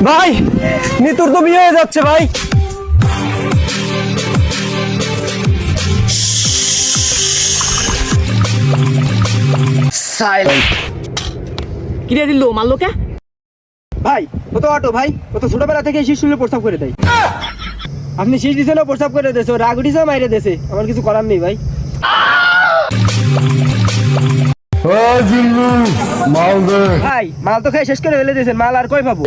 ভাই নিতুর তো বিয়ে হয়ে যাচ্ছে ভাই। কিরে দিল মারলো কে? ভাই ও তো অটো ভাই, ও তো ছোটবেলা থেকে শীষ শুনলে প্রস্তাব করে দেয়। আপনি শীষ দিয়েছেন প্রস্তাব করে দিয়েছে, ও রাগ উঠিছে মাইরে দিয়েছে, আমার কিছু করার নেই ভাই। ভাই মাল তো খেয়ে শেষ করে ফেলে দিয়েছেন, মাল আর কই পাবো?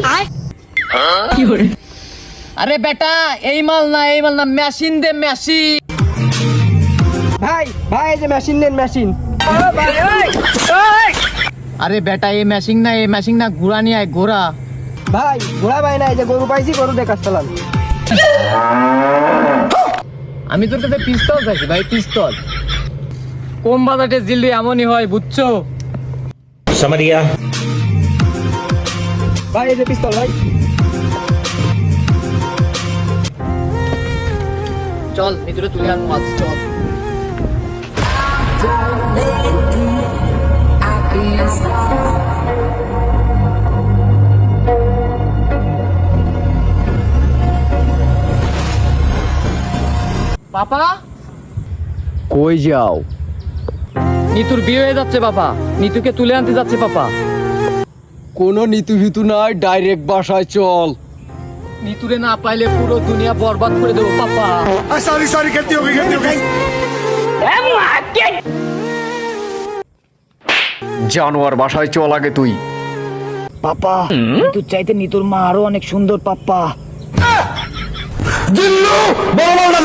আরে বেটা এই মাল না মেশিন দে মেশিন। ভাই ভাই এই যে মেশিন নেন মেশিন। আরে বেটা এই মেশিন না ঘোড়া নিয়ে আয় ঘোড়া। ভাই ঘোড়া ভাই না, এই যে গরু পাইছি, গরু দিয়ে কাজ চালান। আমি তোর কাছে পিস্তল চাইছি ভাই, পিস্তল। কম বাজাটে জিল্লি এমনই হয় বুঝছো। समझ ভাই এই যে পিস্তল ভাই। চল ভিতরে তুলে আনবো আজ, চল। পাপা কই যাও? নিতুর বিয়ে হয়ে যাচ্ছে বাবা, নিতুকে তুলে আনতে যাচ্ছে পাপা। কোনো নীতি ভিতু নাই, ডাইরেক্ট বাসায় চল। নিতুরে না পাইলে পুরো দুনিয়া বরবাদ করে দেবো পাপা। सारी गलती हो गई জানোয়ার বাসায় চল আগে তুই। পাপা নিতুর চাইতে নিতুর মা আরো অনেক সুন্দর পাপা। জিল্লু বড় বড়